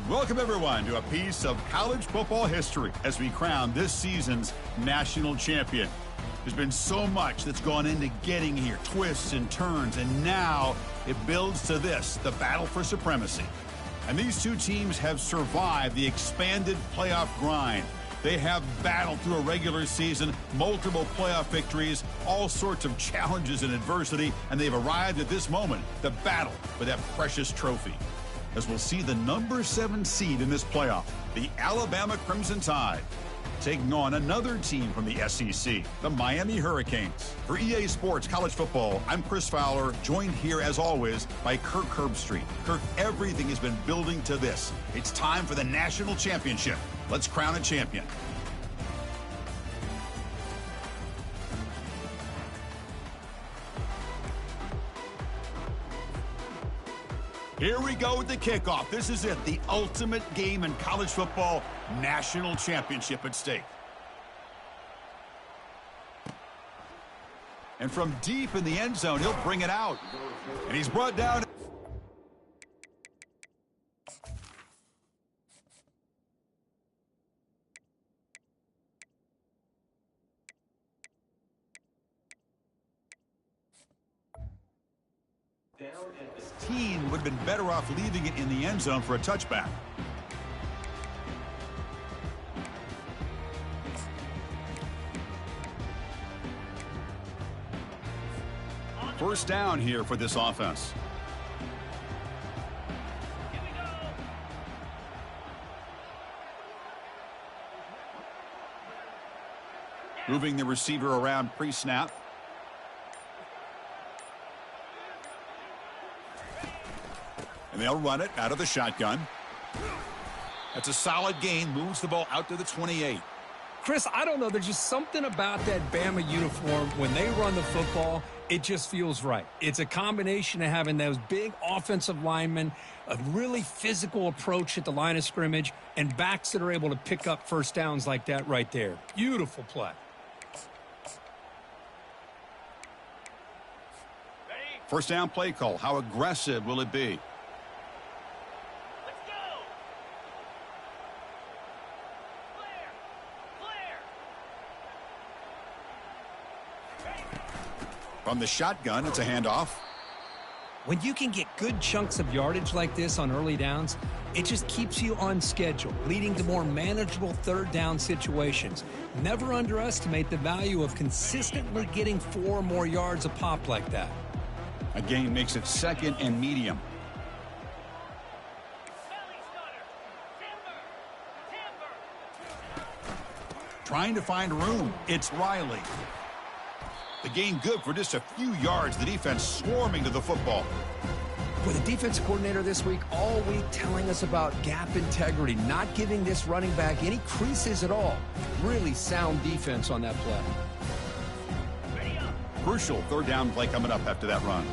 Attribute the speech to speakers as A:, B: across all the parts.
A: Welcome, everyone, to a piece of college football history as we crown this season's national champion. There's been so much that's gone into getting here, twists and turns, and now it builds to this, the battle for supremacy. And these two teams have survived the expanded playoff grind. They have battled through a regular season, multiple playoff victories, all sorts of challenges and adversity, and they've arrived at this moment, the battle for that precious trophy. As we'll see the number 7 seed in this playoff, the Alabama Crimson Tide, taking on another team from the SEC, the Miami Hurricanes. For EA Sports College Football, I'm Chris Fowler, joined here as always by Kirk Herbstreit. Kirk, everything has been building to this. It's time for the national championship. Let's crown a champion. Here we go with the kickoff. This is it, the ultimate game in college football, national championship at stake. And from deep in the end zone, he'll bring it out. And he's brought down. Team would have been better off leaving it in the end zone for a touchback. First down here for this offense. Moving the receiver around pre-snap. And they'll run it out of the shotgun. That's a solid gain. Moves the ball out to the 28.
B: Chris, I don't know. There's just something about that Bama uniform. When they run the football, it just feels right. It's a combination of having those big offensive linemen, a really physical approach at the line of scrimmage, and backs that are able to pick up first downs like that right there. Beautiful play.
A: First down play call. How aggressive will it be? From the shotgun, it's a handoff.
B: When you can get good chunks of yardage like this on early downs, it just keeps you on schedule, leading to more manageable third down situations. Never underestimate the value of consistently getting 4 or more yards a pop like that.
A: A gain makes it second and medium. Trying to find room. It's Riley. The gain good for just a few yards. The defense swarming to the football.
B: With the defensive coordinator this week, all week telling us about gap integrity, not giving this running back any creases at all. Really sound defense on that play.
A: Crucial third down play coming up after that run.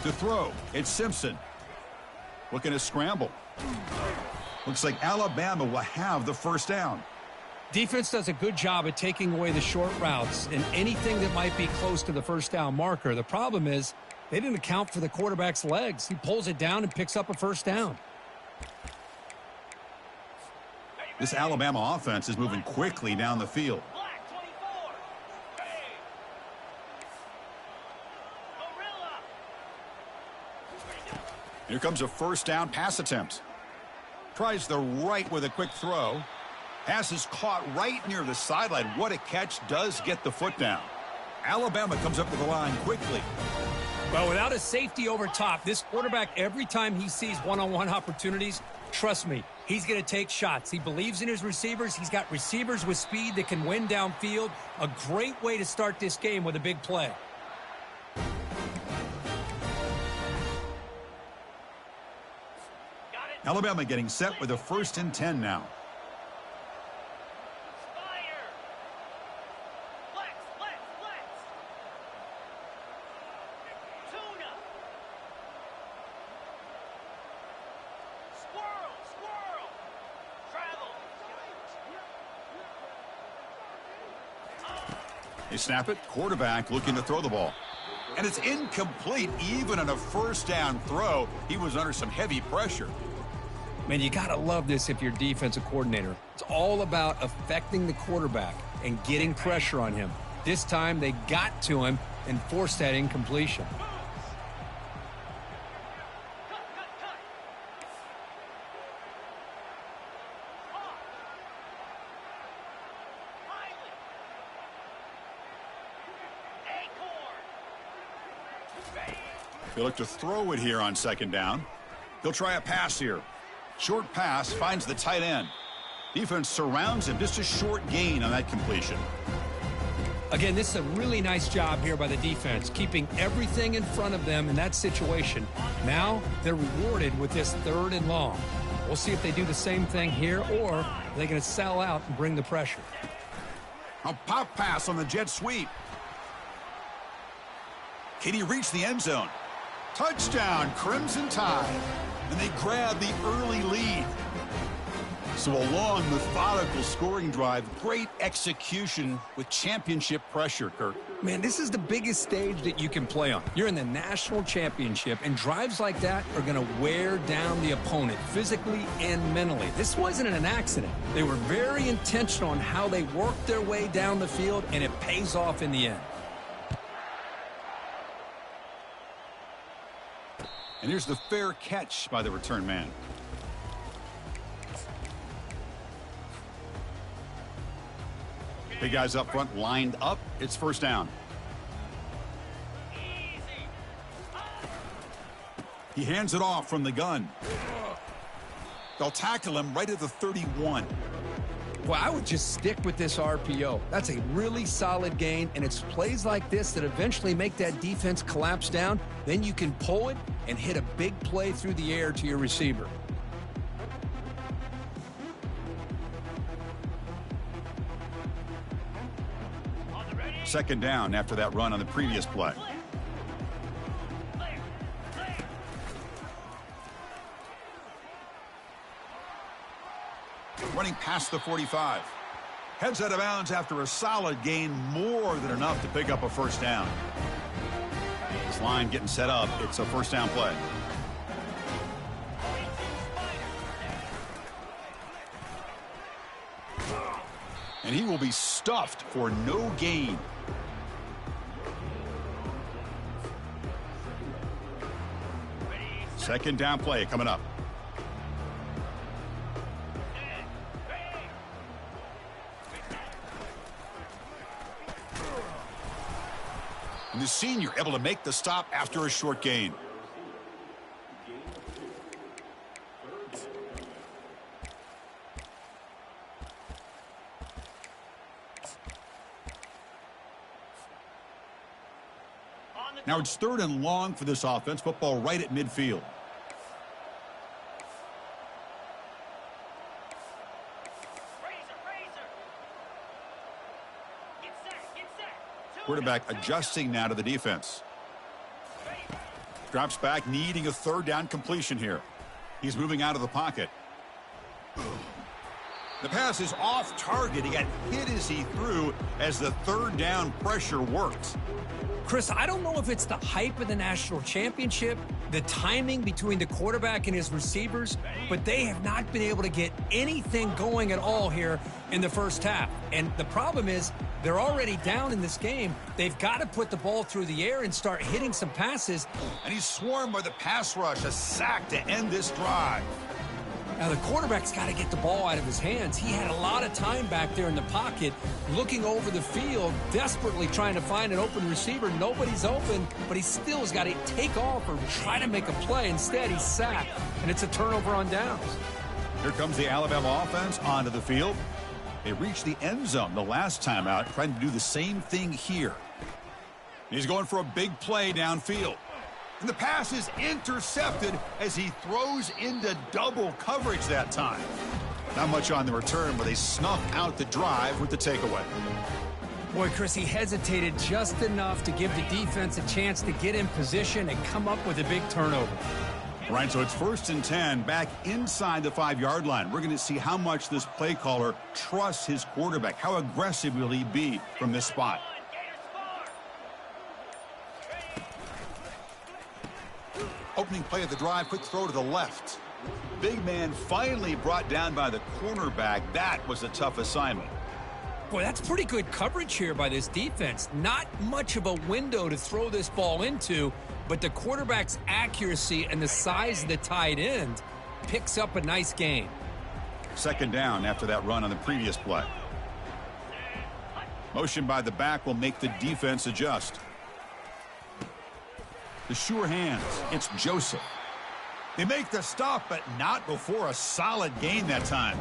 A: To throw, it's Simpson. Looking to scramble. Looks like Alabama will have the first down.
B: Defense does a good job at taking away the short routes and anything that might be close to the first down marker. The problem is they didn't account for the quarterback's legs. He pulls it down and picks up a first down.
A: This Alabama offense is moving quickly down the field. Here comes a first down pass attempt. Tries the right with a quick throw. Pass is caught right near the sideline. What a catch. Does get the foot down. Alabama comes up to the line quickly.
B: Well, without a safety over top, this quarterback, every time he sees one-on-one opportunities, trust me, he's going to take shots. He believes in his receivers. He's got receivers with speed that can win downfield. A great way to start this game with a big play.
A: Alabama getting set with a 1st and 10 now. They snap it. Quarterback looking to throw the ball. And it's incomplete. Even on a first down throw, he was under some heavy pressure.
B: Man, you got to love this if you're defensive coordinator. It's all about affecting the quarterback and getting pressure on him. This time they got to him and forced that incompletion.
A: He'll look to throw it here on second down. He'll try a pass here. Short pass finds the tight end. Defense surrounds him. Just a short gain on that completion.
B: Again, this is a really nice job here by the defense, keeping everything in front of them in that situation. Now they're rewarded with this 3rd and long. We'll see if they do the same thing here, or are they going to sell out and bring the pressure.
A: A pop pass on the jet sweep. Can he reach the end zone? Touchdown, Crimson Tide. And they grab the early lead. So a long, methodical scoring drive. Great execution with championship pressure, Kirk.
B: Man, this is the biggest stage that you can play on. You're in the national championship, and drives like that are going to wear down the opponent physically and mentally. This wasn't an accident. They were very intentional on how they worked their way down the field, and it pays off in the end.
A: And here's the fair catch by the return man. Big guys up front lined up. It's first down. He hands it off from the gun. They'll tackle him right at the 31.
B: Well, I would just stick with this RPO. That's a really solid gain, and it's plays like this that eventually make that defense collapse down. Then you can pull it and hit a big play through the air to your receiver.
A: Second down after that run on the previous play. Running past the 45. Heads out of bounds after a solid gain, more than enough to pick up a first down. This line getting set up. It's a first down play. And he will be stuffed for no gain. Second down play coming up. And the senior able to make the stop after a short gain. Now it's 3rd and long for this offense. Football right at midfield. Quarterback adjusting now to the defense. Drops back, needing a 3rd down completion here. He's moving out of the pocket. The pass is off target. He got hit as he threw as the 3rd down pressure worked.
B: Chris, I don't know if it's the hype of the national championship, the timing between the quarterback and his receivers, but they have not been able to get anything going at all here in the first half. And the problem is they're already down in this game. They've got to put the ball through the air and start hitting some passes.
A: And he's swarmed by the pass rush, a sack to end this drive.
B: Now, the quarterback's got to get the ball out of his hands. He had a lot of time back there in the pocket, looking over the field, desperately trying to find an open receiver. Nobody's open, but he still has got to take off or try to make a play. Instead, he's sacked, and it's a turnover on downs.
A: Here comes the Alabama offense onto the field. They reached the end zone the last time out, trying to do the same thing here. He's going for a big play downfield. And the pass is intercepted as he throws into double coverage that time. Not much on the return, but they snuff out the drive with the takeaway.
B: Boy, Chris, he hesitated just enough to give the defense a chance to get in position and come up with a big turnover.
A: Right, so it's 1st and 10 back inside the 5-yard line. We're going to see how much this play caller trusts his quarterback. How aggressive will he be from this spot? opening play of the drive. Quick throw to the left. Big man finally brought down by the cornerback. That was a tough assignment.
B: Boy, that's pretty good coverage here by this defense. Not much of a window to throw this ball into, but the quarterback's accuracy and the size of the tight end picks up a nice gain.
A: Second down after that run on the previous play. Motion by the back will make the defense adjust. The sure hands. It's Joseph. They make the stop, but not before a solid gain that time.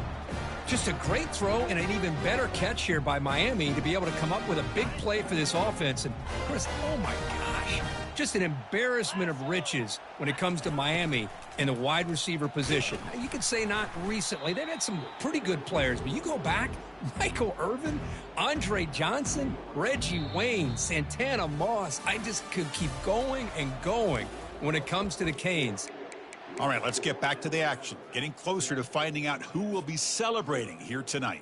B: Just a great throw and an even better catch here by Miami to be able to come up with a big play for this offense. And, Chris, oh my gosh, just an embarrassment of riches when it comes to Miami in the wide receiver position. Now, you could say not recently. They've had some pretty good players, but you go back, Michael Irvin, Andre Johnson, Reggie Wayne, Santana Moss. I just could keep going and going when it comes to the Canes.
A: All right, let's get back to the action. Getting closer to finding out who will be celebrating here tonight.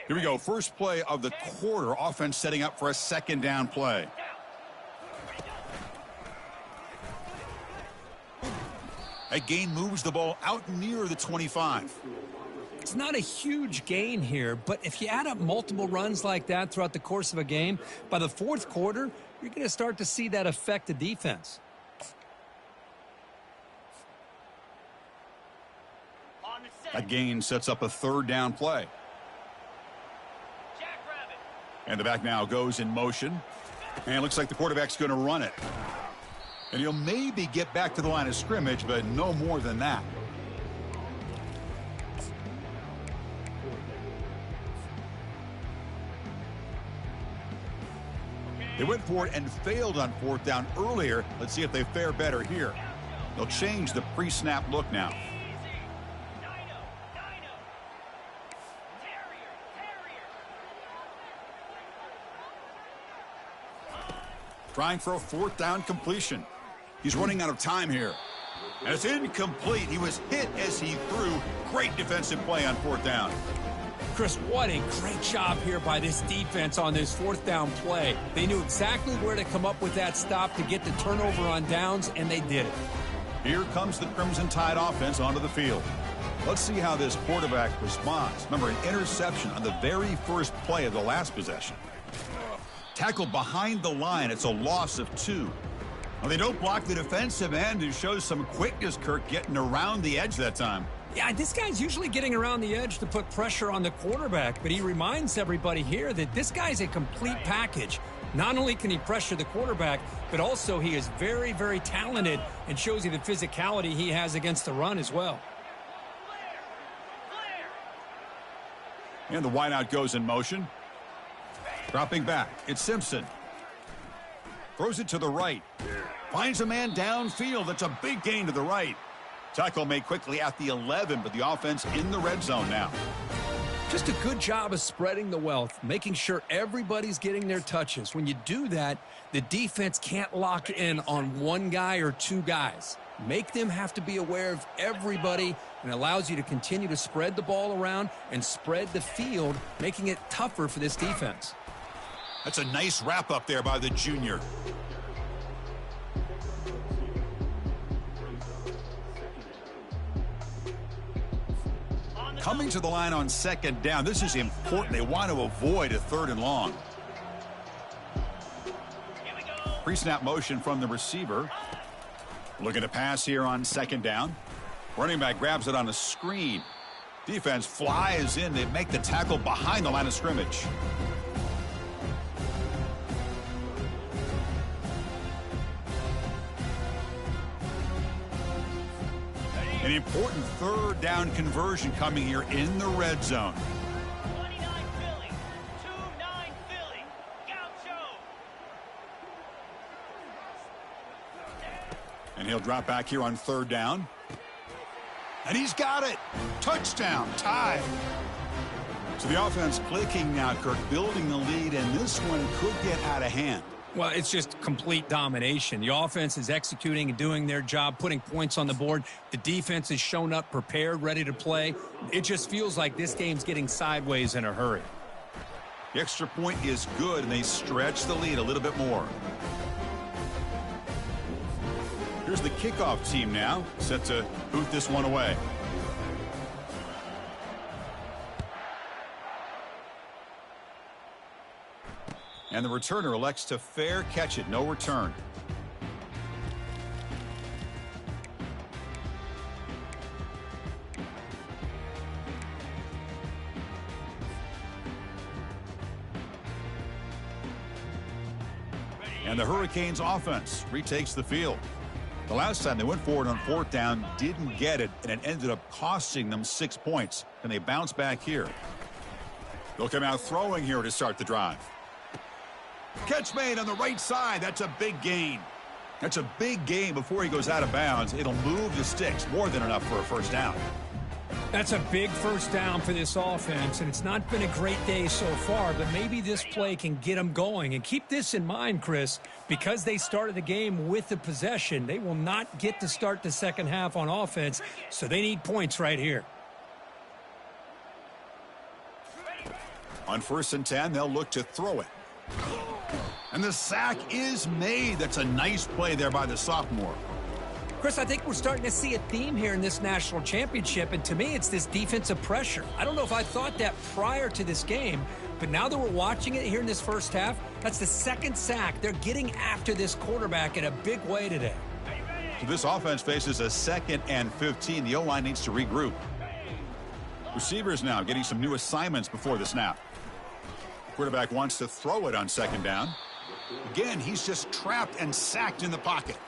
A: Here we go. First play of the quarter. Offense setting up for a second down play. That gain moves the ball out near the 25.
B: It's not a huge gain here, but if you add up multiple runs like that throughout the course of a game, by the fourth quarter, you're going to start to see that affect the defense.
A: That gain sets up a third down play. And the back now goes in motion. And it looks like the quarterback's going to run it. And he'll maybe get back to the line of scrimmage, but no more than that. They went for it and failed on fourth down earlier. Let's see if they fare better here. They'll change the pre-snap look now. Trying for a fourth down completion. He's running out of time here. And it's incomplete. He was hit as he threw. Great defensive play on fourth down.
B: Chris, what a great job here by this defense on this fourth down play. They knew exactly where to come up with that stop to get the turnover on downs, and they did it.
A: Here comes the Crimson Tide offense onto the field. Let's see how this quarterback responds. Remember, an interception on the very first play of the last possession. Tackled behind the line. It's a loss of 2. Well, they don't block the defensive end and shows some quickness, Kirk, getting around the edge that time.
B: Yeah, this guy's usually getting around the edge to put pressure on the quarterback, but he reminds everybody here that this guy's a complete package. Not only can he pressure the quarterback, but also he is very, very talented and shows you the physicality he has against the run as well.
A: And the wideout goes in motion. Dropping back, it's Simpson. Throws it to the right. Finds a man downfield. That's a big gain to the right. Tackle made quickly at the 11, but the offense in the red zone now.
B: Just a good job of spreading the wealth, making sure everybody's getting their touches. When you do that, the defense can't lock in on one guy or two guys. Make them have to be aware of everybody, and allows you to continue to spread the ball around and spread the field, making it tougher for this defense.
A: That's a nice wrap up there by the junior. Coming to the line on second down. This is important. They want to avoid a third and long. Pre-snap motion from the receiver. Looking to pass here on second down. Running back grabs it on a screen. Defense flies in. They make the tackle behind the line of scrimmage. An important third down conversion coming here in the red zone.
C: 29 Philly, 2-9 Philly, Gaucho.
A: And he'll drop back here on third down. And he's got it. Touchdown, tie. So the offense clicking now, Kirk, building the lead, and this one could get out of hand.
B: Well, it's just complete domination. The offense is executing and doing their job, putting points on the board. The defense has shown up, prepared, ready to play. It just feels like this game's getting sideways in a hurry.
A: The extra point is good, and they stretch the lead a little bit more. Here's the kickoff team now, set to boot this one away. And the returner elects to fair catch it. No return. And the Hurricanes offense retakes the field. The last time they went forward on fourth down, didn't get it, and it ended up costing them 6 points. And they bounce back here. They'll come out throwing here to start the drive. Catch made on the right side. That's a big gain. That's a big gain before he goes out of bounds. It'll move the sticks, more than enough for a first down.
B: That's a big first down for this offense, and it's not been a great day so far, but maybe this play can get them going. And keep this in mind, Chris, because they started the game with the possession, they will not get to start the second half on offense, so they need points right here.
A: On 1st and 10, they'll look to throw it. And the sack is made. That's a nice play there by the sophomore.
B: Chris, I think we're starting to see a theme here in this national championship, and to me, it's this defensive pressure. I don't know if I thought that prior to this game, but now that we're watching it here in this first half, that's the second sack. They're getting after this quarterback in a big way today.
A: So this offense faces a 2nd and 15. The O-line needs to regroup. Receivers now getting some new assignments before the snap. Quarterback wants to throw it on 2nd down. Again, he's just trapped and sacked in the pocket.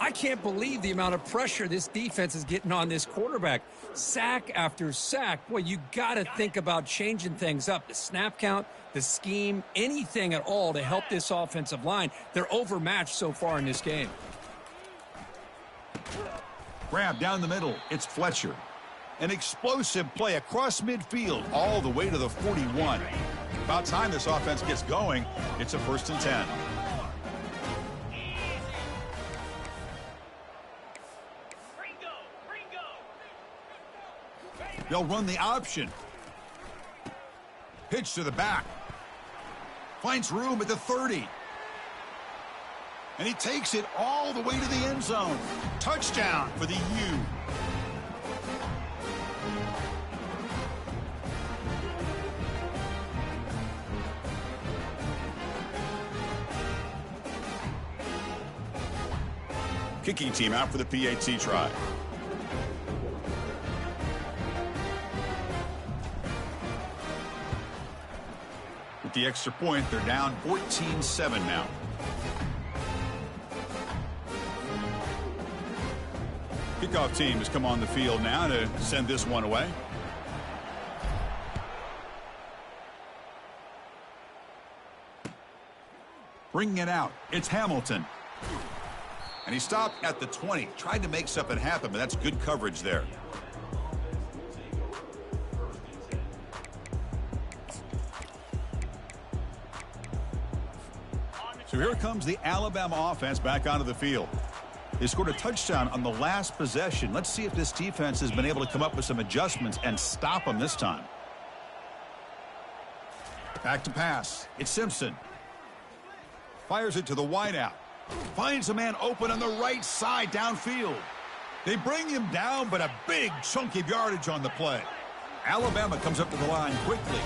B: I can't believe the amount of pressure this defense is getting on this quarterback. Sack after sack. Boy, you got to think about changing things up. The snap count, the scheme, anything at all to help this offensive line. They're overmatched so far in this game.
A: Grab down the middle. It's Fletcher. An explosive play across midfield all the way to the 41. About time this offense gets going. It's a 1st and 10. They'll run the option. Pitch to the back. Finds room at the 30. And he takes it all the way to the end zone. Touchdown for the U. Kicking team out for the PAT try. With the extra point, they're down 14-7 now. Kickoff team has come on the field now to send this one away. Bringing it out, it's Hamilton. And he stopped at the 20. Tried to make something happen, but that's good coverage there. So here comes the Alabama offense back onto the field. They scored a touchdown on the last possession. Let's see if this defense has been able to come up with some adjustments and stop them this time. Back to pass. It's Simpson. Fires it to the wideout. Finds a man open on the right side downfield. They bring him down, but a big chunk of yardage on the play. Alabama comes up to the line quickly.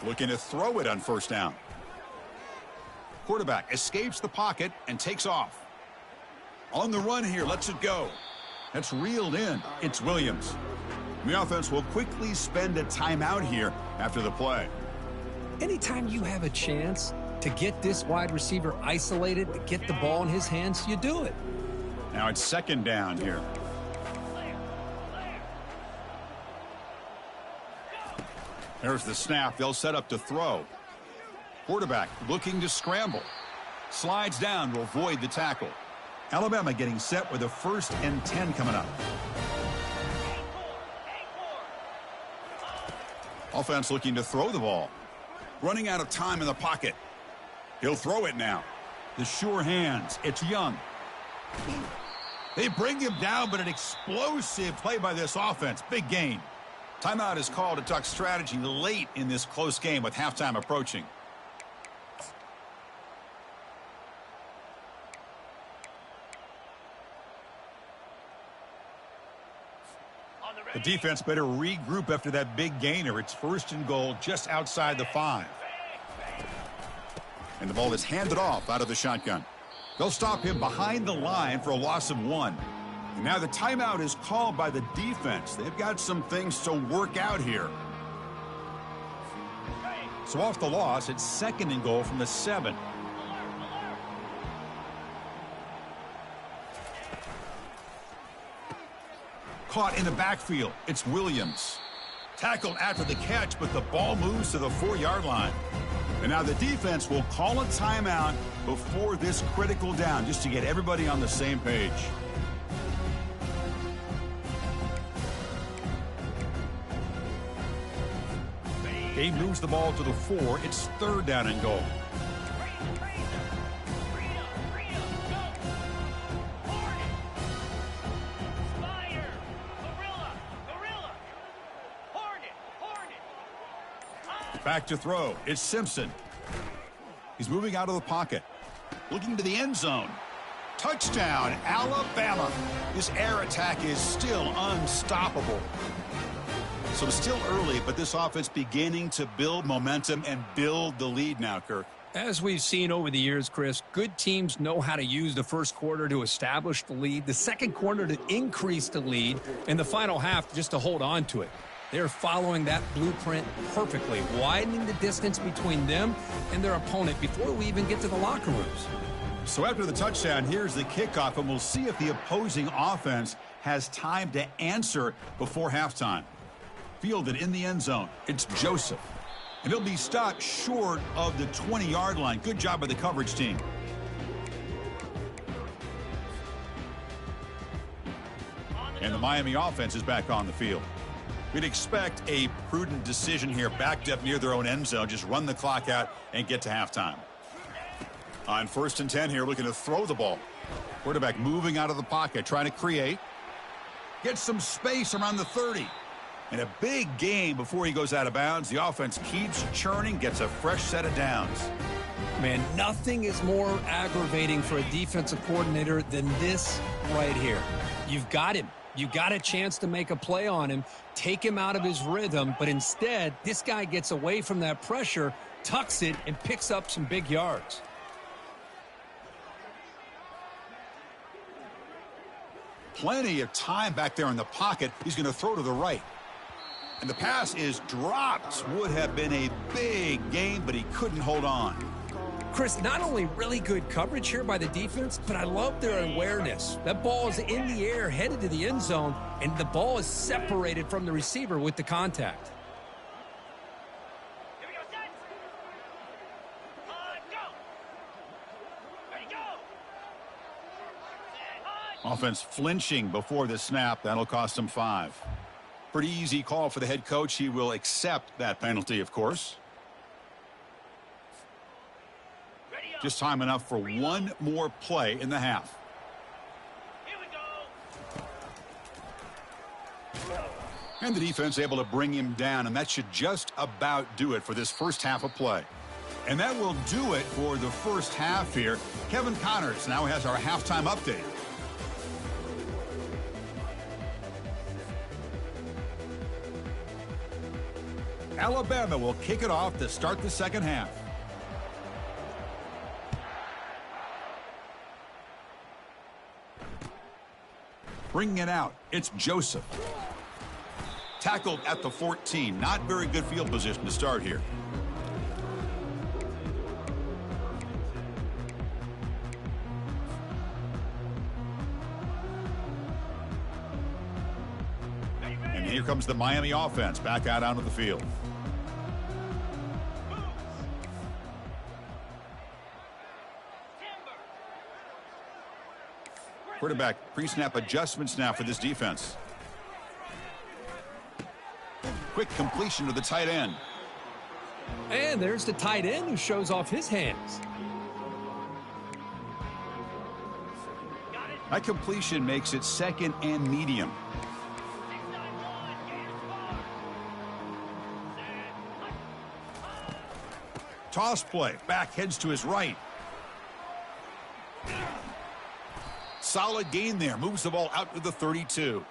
A: Looking to throw it on 1st down. Quarterback escapes the pocket and takes off. On the run here, lets it go. That's reeled in. It's Williams. The offense will quickly spend a timeout here after the play.
B: Anytime you have a chance to get this wide receiver isolated, to get the ball in his hands, you do it.
A: Now it's 2nd down here. There's the snap. They'll set up to throw. Quarterback looking to scramble. Slides down to avoid the tackle. Alabama getting set with a 1st and 10 coming up. Offense looking to throw the ball. Running out of time in the pocket. He'll throw it now. The sure hands. It's Young. They bring him down, but an explosive play by this offense. Big gain. Timeout is called to talk strategy late in this close game with halftime approaching. The defense better regroup after that big gainer. It's 1st and goal just outside the 5. And the ball is handed off out of the shotgun. They'll stop him behind the line for a loss of 1. And now the timeout is called by the defense. They've got some things to work out here. So off the loss, it's 2nd and goal from the 7. Caught in the backfield. It's Williams. Tackled after the catch, but the ball moves to the 4-yard line. And now the defense will call a timeout before this critical down, just to get everybody on the same page. Gabe moves the ball to the 4. It's 3rd down and goal. Back to throw. It's Simpson. He's moving out of the pocket. Looking to the end zone. Touchdown, Alabama. This air attack is still unstoppable. So it's still early, but this offense beginning to build momentum and build the lead now, Kirk.
B: As we've seen over the years, Chris, good teams know how to use the first quarter to establish the lead, the second quarter to increase the lead, and the final half just to hold on to it. They're following that blueprint perfectly, widening the distance between them and their opponent before we even get to the locker rooms.
A: So after the touchdown, here's the kickoff, and we'll see if the opposing offense has time to answer before halftime. Fielded in the end zone, it's Joseph. And he'll be stopped short of the 20-yard line. Good job by the coverage team. And the Miami offense is back on the field. We'd expect a prudent decision here, backed up near their own end zone. Just run the clock out and get to halftime. On 1st and 10 here, looking to throw the ball. Quarterback moving out of the pocket, trying to create. Gets some space around the 30. And a big game before he goes out of bounds. The offense keeps churning, gets a fresh set of downs.
B: Man, nothing is more aggravating for a defensive coordinator than this right here. You've got him. You got a chance to make a play on him, take him out of his rhythm, but instead, this guy gets away from that pressure, tucks it, and picks up some big yards.
A: Plenty of time back there in the pocket. He's going to throw to the right. And the pass is dropped. Would have been a big game, but he couldn't hold on.
B: Chris, not only really good coverage here by the defense, but I love their awareness. That ball is in the air, headed to the end zone, and the ball is separated from the receiver with the contact.
C: Here we go, set. Go. Ready, go. Set,
A: Offense flinching before the snap. That'll cost him 5. Pretty easy call for the head coach. He will accept that penalty, of course. Just time enough for one more play in the half.
C: Here we go.
A: And the defense able to bring him down, and that should just about do it for this first half of play. And that will do it for the first half here. Kevin Connors now has our halftime update. Alabama will kick it off to start the second half. Bringing it out, it's Joseph. Tackled at the 14. Not very good field position to start here. And here comes the Miami offense back out onto the field. Quarterback pre-snap adjustments now for this defense. Quick completion to the tight end.
B: And there's the tight end who shows off his hands.
A: That completion makes it 2nd and medium.
C: 6-9-1,
A: Toss play. Back heads to his right. Solid gain there. Moves the ball out to the 32.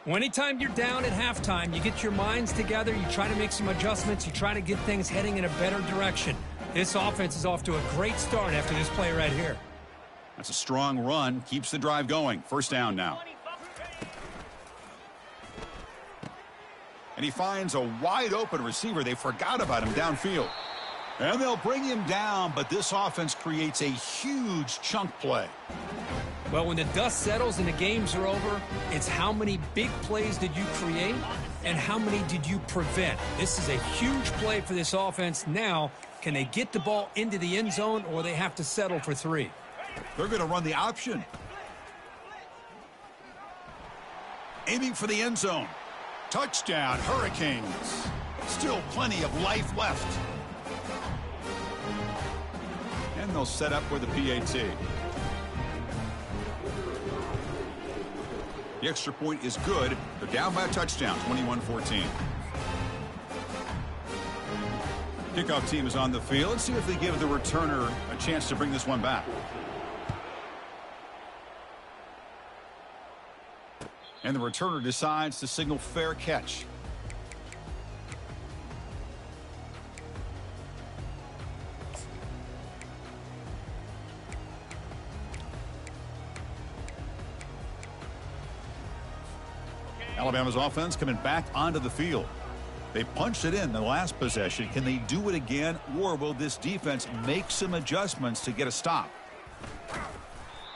B: Well, anytime you're down at halftime, you get your minds together, you try to make some adjustments, you try to get things heading in a better direction. This offense is off to a great start after this play right here.
A: That's a strong run. Keeps the drive going. First down now. And he finds a wide open receiver. They forgot about him downfield. And they'll bring him down, but this offense creates a huge chunk play.
B: Well, when the dust settles and the games are over, it's how many big plays did you create and how many did you prevent. This is a huge play for this offense. Now, can they get the ball into the end zone or they have to settle for 3?
A: They're going to run the option. Aiming for the end zone. Touchdown, Hurricanes. Still plenty of life left. And they'll set up for the PAT. The extra point is good. They're down by a touchdown, 21-14. Kickoff team is on the field. Let's see if they give the returner a chance to bring this one back. And the returner decides to signal fair catch. Alabama's offense coming back onto the field. They punched it in the last possession. Can they do it again, or will this defense make some adjustments to get a stop?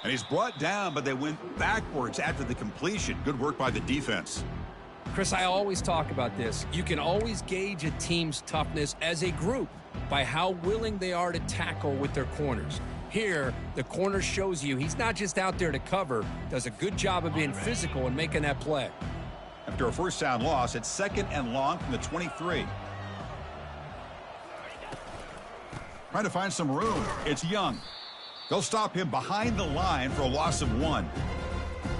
A: And he's brought down, but they went backwards after the completion. Good work by the defense.
B: Chris, I always talk about this. You can always gauge a team's toughness as a group by how willing they are to tackle with their corners. Here, the corner shows you he's not just out there to cover, does a good job of being physical and making that play.
A: After a first down loss, it's 2nd and long from the 23. Trying to find some room. It's Young. They'll stop him behind the line for a loss of 1.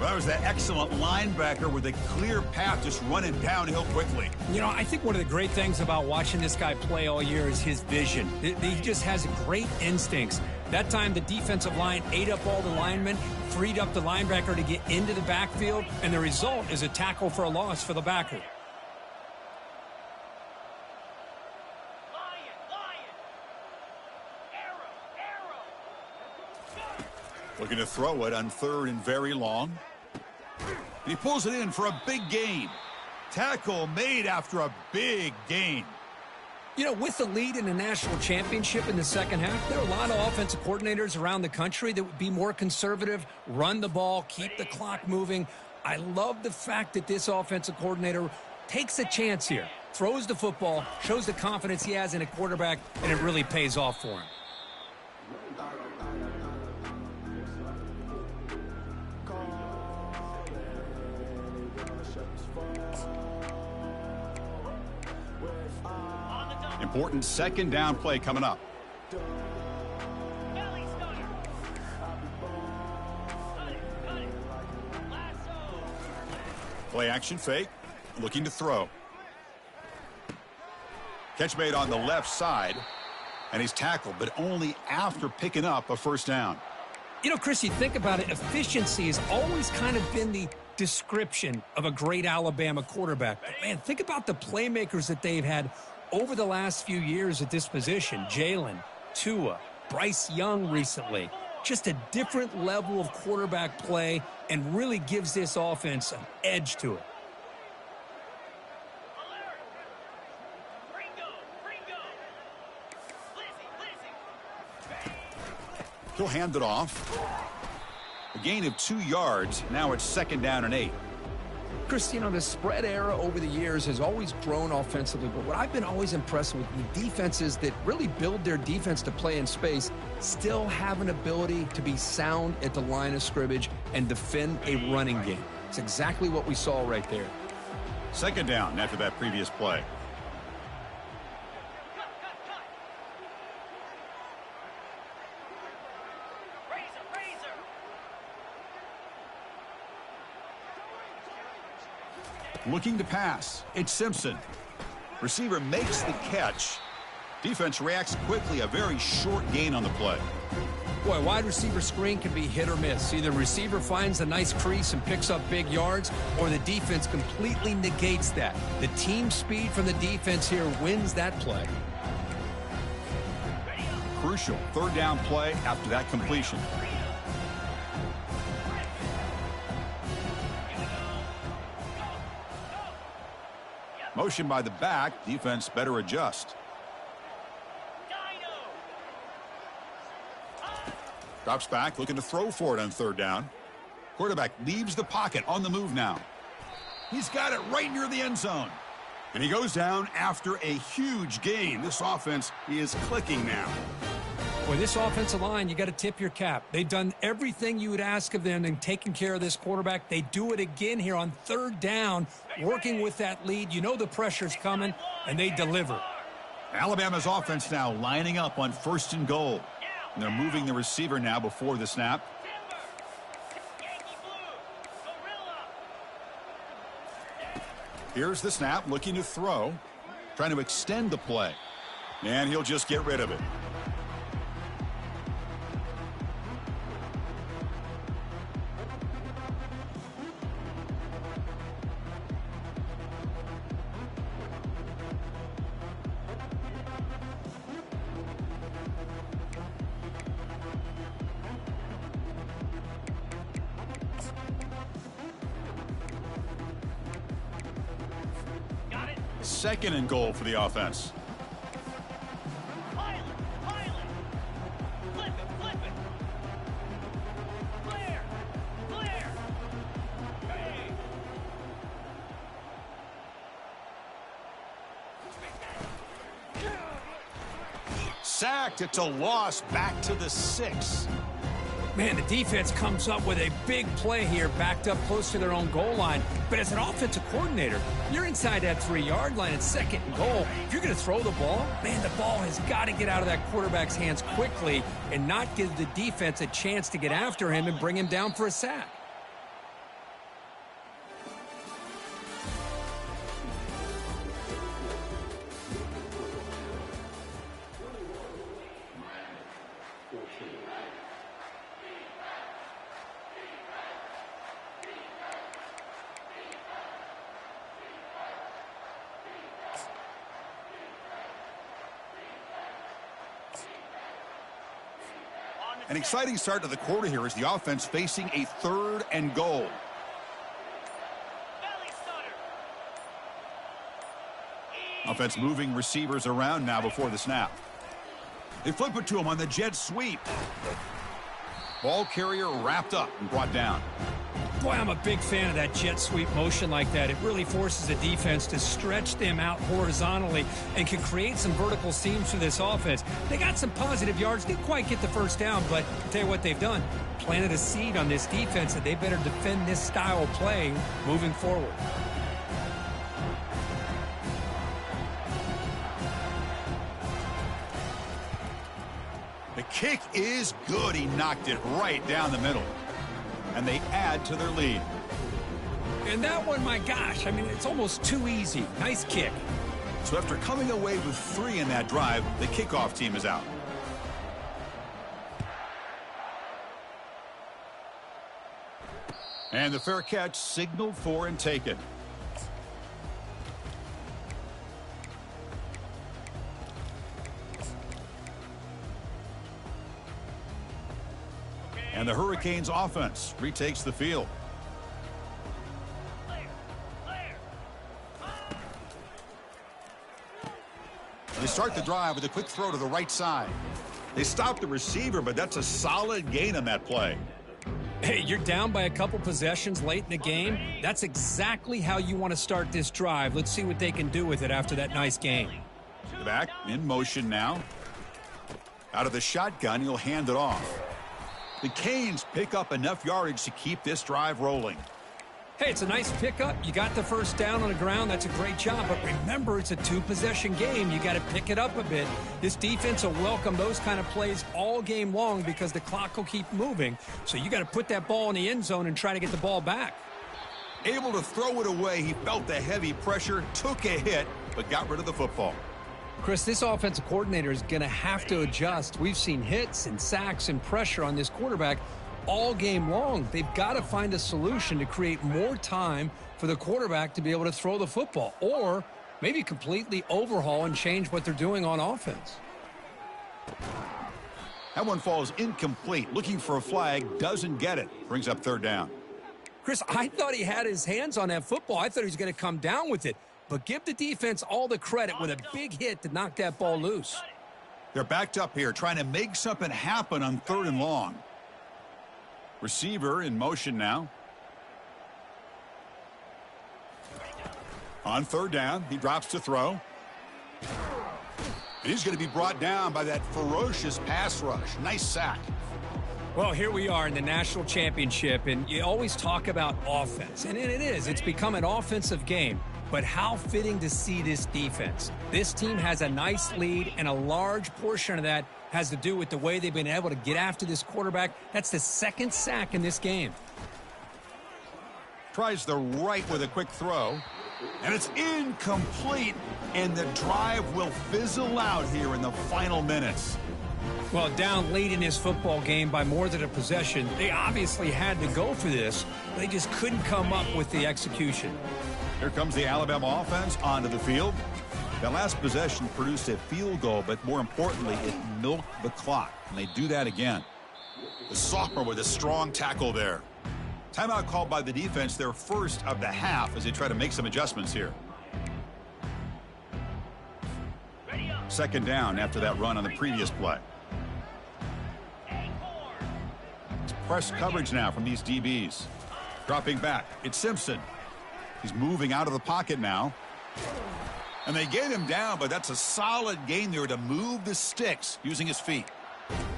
A: Well, that was that excellent linebacker with a clear path just running downhill quickly.
B: You know, I think one of the great things about watching this guy play all year is his vision. He just has great instincts. That time, the defensive line ate up all the linemen, freed up the linebacker to get into the backfield, and the result is a tackle for a loss for the backer.
A: Looking to throw it on 3rd and very long. And he pulls it in for a big gain. Tackle made after a big gain.
B: You know, with the lead in the national championship in the second half, there are a lot of offensive coordinators around the country that would be more conservative, run the ball, keep the clock moving. I love the fact that this offensive coordinator takes a chance here, throws the football, shows the confidence he has in a quarterback, and it really pays off for him.
A: Important 2nd down play coming up. Play action fake. Looking to throw. Catch made on the left side. And he's tackled, but only after picking up a first down.
B: You know, Chris, you think about it, efficiency has always kind of been the description of a great Alabama quarterback. But, man, think about the playmakers that they've had over the last few years at this position. Jalen, Tua, Bryce Young recently. Just a different level of quarterback play and really gives this offense an edge to it.
A: He'll hand it off. A gain of 2 yards. Now it's 2nd down and 8.
B: Chris, you know, the spread era over the years has always grown offensively, but what I've been always impressed with the defenses that really build their defense to play in space still have an ability to be sound at the line of scrimmage and defend a running game. It's exactly what we saw right there.
A: 2nd down after that previous play. Looking to pass. It's Simpson. Receiver makes the catch. Defense reacts quickly. A very short gain on the play.
B: Boy, wide receiver screen can be hit or miss. Either receiver finds a nice crease and picks up big yards, or the defense completely negates that. The team speed from the defense here wins that play.
A: Crucial third down play after that completion. Motion by the back. Defense better adjust. Drops back, looking to throw for it on third down. Quarterback leaves the pocket, on the move now. He's got it right near the end zone. And he goes down after a huge gain. This offense is clicking now.
B: Boy, this offensive line, you got to tip your cap. They've done everything you would ask of them in taking care of this quarterback. They do it again here on third down, working with that lead. You know the pressure's coming, and they deliver.
A: Alabama's offense now lining up on first and goal. And they're moving the receiver now before the snap. Here's the snap, looking to throw, trying to extend the play. And he'll just get rid of it. Second and goal for the offense.
C: Pilot. Flip it. Clear. Hey.
A: Sacked. It's a loss. Back to the 6.
B: Man, the defense comes up with a big play here, backed up close to their own goal line. But as an offensive coordinator, you're inside that 3-yard line at second and goal. If you're going to throw the ball, man, the ball has got to get out of that quarterback's hands quickly and not give the defense a chance to get after him and bring him down for a sack.
A: An exciting start to the quarter here as the offense facing a third and goal. Offense moving receivers around now before the snap. They flip it to him on the jet sweep. Ball carrier wrapped up and brought down.
B: Boy, I'm a big fan of that jet sweep motion like that. It really forces the defense to stretch them out horizontally and can create some vertical seams for this offense. They got some positive yards, didn't quite get the first down, but I'll tell you what they've done. Planted a seed on this defense that they better defend this style of play moving forward.
A: The kick is good. He knocked it right down the middle. And they add to their lead.
B: And that one, my gosh, I mean, it's almost too easy. Nice kick.
A: So after coming away with 3 in that drive, the kickoff team is out. And the fair catch signaled for and taken. And the Hurricanes offense retakes the field. They start the drive with a quick throw to the right side. They stop the receiver, but that's a solid gain on that play.
B: Hey, you're down by a couple possessions late in the game. That's exactly how you want to start this drive. Let's see what they can do with it after that nice game.
A: Back in motion now. Out of the shotgun, he'll hand it off. The Canes pick up enough yardage to keep this drive rolling.
B: Hey, it's a nice pickup. You got the first down on the ground. That's a great job. But remember, it's a 2-possession game. You got to pick it up a bit. This defense will welcome those kind of plays all game long because the clock will keep moving. So you got to put that ball in the end zone and try to get the ball back.
A: Able to throw it away. He felt the heavy pressure, took a hit, but got rid of the football.
B: Chris, this offensive coordinator is going to have to adjust. We've seen hits and sacks and pressure on this quarterback all game long. They've got to find a solution to create more time for the quarterback to be able to throw the football, or maybe completely overhaul and change what they're doing on offense.
A: That one falls incomplete. Looking for a flag, doesn't get it. Brings up third down.
B: Chris, I thought he had his hands on that football. I thought he was going to come down with it. But give the defense all the credit with a big hit to knock that ball loose.
A: They're backed up here, trying to make something happen on 3rd and long. Receiver in motion now. On 3rd down, he drops to throw. And he's going to be brought down by that ferocious pass rush. Nice sack.
B: Well, here we are in the national championship, and you always talk about offense. And it is. It's become an offensive game. But how fitting to see this defense. This team has a nice lead, and a large portion of that has to do with the way they've been able to get after this quarterback. That's the 2nd sack in this game.
A: Tries the right with a quick throw. And it's incomplete, and the drive will fizzle out here in the final minutes.
B: Well, down late in this football game by more than a possession, they obviously had to go for this. They just couldn't come up with the execution.
A: Here comes the Alabama offense onto the field. That last possession produced a field goal, but more importantly, it milked the clock. And they do that again. The sophomore with a strong tackle there. Timeout called by the defense, their first of the half, as they try to make some adjustments here. 2nd down after that run on the previous play. It's press coverage now from these DBs. Dropping back, it's Simpson. He's moving out of the pocket now. And they get him down, but that's a solid gain there to move the sticks using his feet.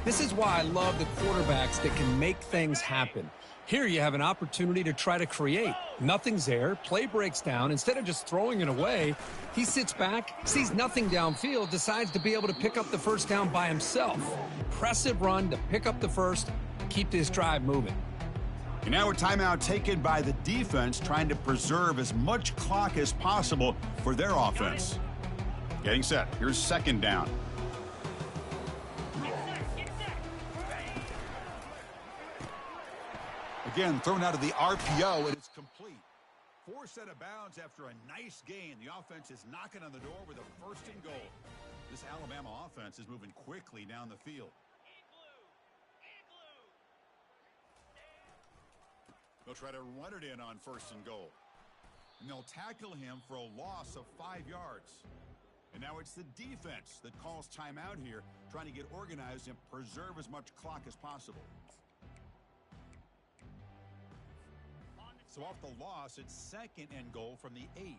B: This is why I love the quarterbacks that can make things happen. Here you have an opportunity to try to create. Nothing's there. Play breaks down. Instead of just throwing it away, he sits back, sees nothing downfield, decides to be able to pick up the first down by himself. Impressive run to pick up the first, keep this drive moving.
A: And now a timeout taken by the defense, trying to preserve as much clock as possible for their offense. Getting set. Here's 2nd down. Again, thrown out of the RPO, and it's complete. Forced out of bounds after a nice gain. The offense is knocking on the door with a 1st and goal. This Alabama offense is moving quickly down the field. They'll try to run it in on 1st and goal. And they'll tackle him for a loss of 5 yards. And now it's the defense that calls timeout here, trying to get organized and preserve as much clock as possible. So off the loss, it's 2nd and goal from the 8.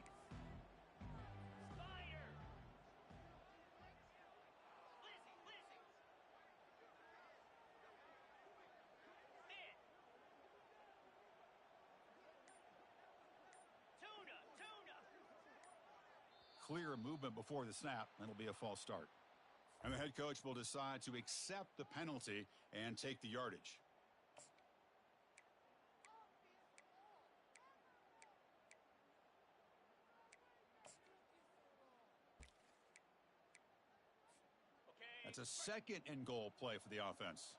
A: Clear movement before the snap, and it'll be a false start. And the head coach will decide to accept the penalty and take the yardage. That's a 2nd and goal play for the offense.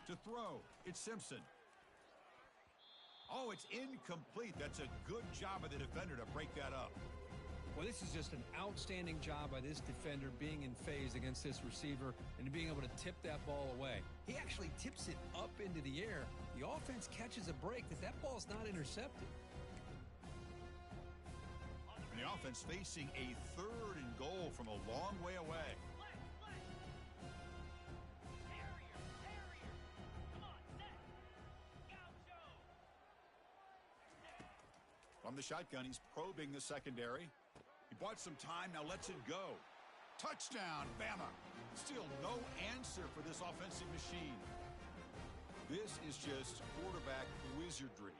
A: To throw, it's Simpson. Oh, it's incomplete. That's a good job of the defender to break that up.
B: Well, this is just an outstanding job by this defender being in phase against this receiver and being able to tip that ball away. He actually tips it up into the air. The offense catches a break that ball's not intercepted.
A: And the offense facing a 3rd and goal from a long way away. From the shotgun, he's probing the secondary. He bought some time, now lets it go. Touchdown, Bama. Still no answer for this offensive machine. This is just quarterback wizardry.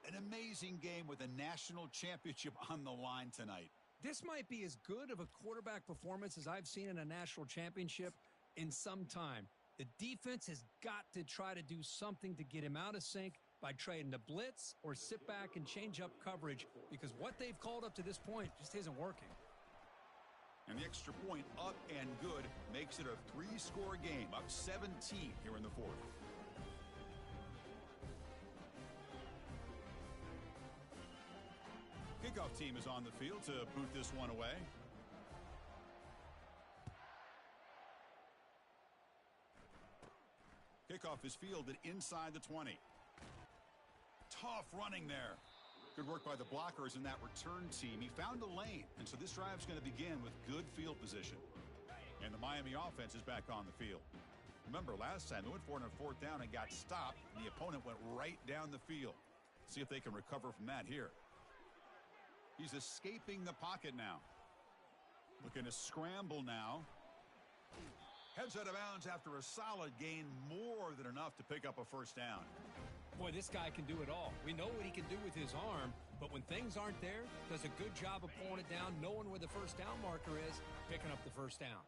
A: An amazing game with a national championship on the line tonight.
B: This might be as good of a quarterback performance as I've seen in a national championship, in some time. The defense has got to try to do something to get him out of sync by trading the blitz or sit back and change up coverage, because what they've called up to this point just isn't working.
A: And the extra point up and good makes it a 3-score game, up 17 here in the fourth. Kickoff team is on the field to boot this one away. Kickoff is fielded inside the 20. Tough running there. Good work by the blockers in that return team. He found a lane, and so this drive is going to begin with good field position. And the Miami offense is back on the field. Remember, last time they went for it on 4th down and got stopped, and the opponent went right down the field. See if they can recover from that here. He's escaping the pocket now. Looking to scramble now. Heads out of bounds after a solid gain, more than enough to pick up a first down.
B: Boy, this guy can do it all. We know what he can do with his arm, but when things aren't there, does a good job of pulling it down, knowing where the first down marker is, picking up the first down.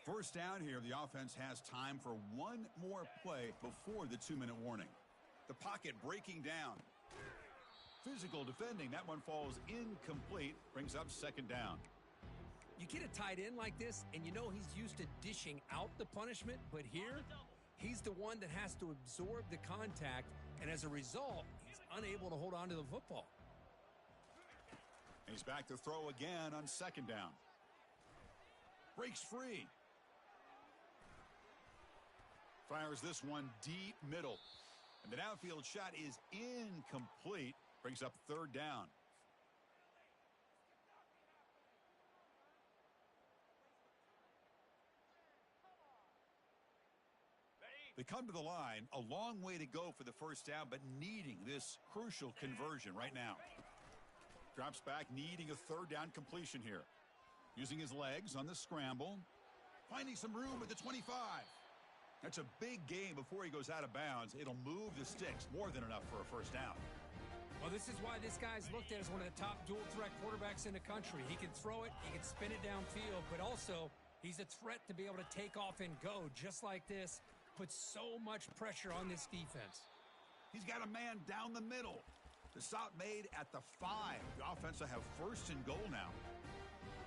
A: First down here, the offense has time for one more play before the 2-minute warning. The pocket breaking down. Physical defending, that one falls incomplete, brings up 2nd down.
B: You get a tight end like this, and you know he's used to dishing out the punishment, but here, he's the one that has to absorb the contact, and as a result, he's unable to hold on to the football.
A: He's back to throw again on 2nd down. Breaks free. Fires this one deep middle. And the downfield shot is incomplete. Brings up 3rd down. They come to the line, a long way to go for the first down, but needing this crucial conversion right now. Drops back, needing a 3rd down completion here. Using his legs on the scramble. Finding some room at the 25. That's a big gain before he goes out of bounds. It'll move the sticks, more than enough for a first down.
B: Well, this is why this guy's looked at as one of the top dual-threat quarterbacks in the country. He can throw it, he can spin it downfield, but also he's a threat to be able to take off and go just like this. Puts so much pressure on this defense.
A: He's got a man down the middle. The stop made at the 5. The offense will have 1st and goal now.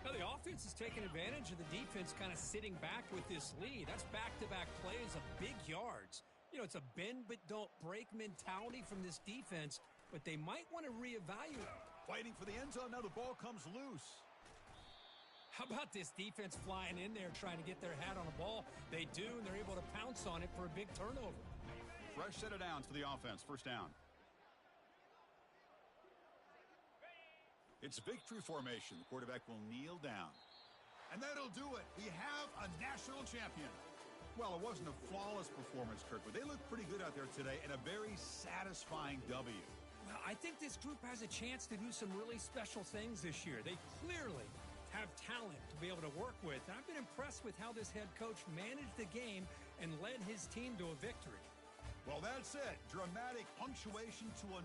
B: Now the offense is taking advantage of the defense kind of sitting back with this lead. That's back-to-back plays of big yards. You know, it's a bend but don't break mentality from this defense, but they might want to reevaluate.
A: Fighting for the end zone. Now the ball comes loose.
B: How about this defense flying in there trying to get their hat on the ball? They do, and they're able to pounce on it for a big turnover.
A: Fresh set of downs for the offense. First down. It's victory formation. The quarterback will kneel down. And that'll do it. We have a national champion. Well, it wasn't a flawless performance, Kirk, but they looked pretty good out there today, and a very satisfying W.
B: Well, I think this group has a chance to do some really special things this year. They clearly have talent to be able to work with. And I've been impressed with how this head coach managed the game and led his team to a victory.
A: Well, that's it. Dramatic punctuation to a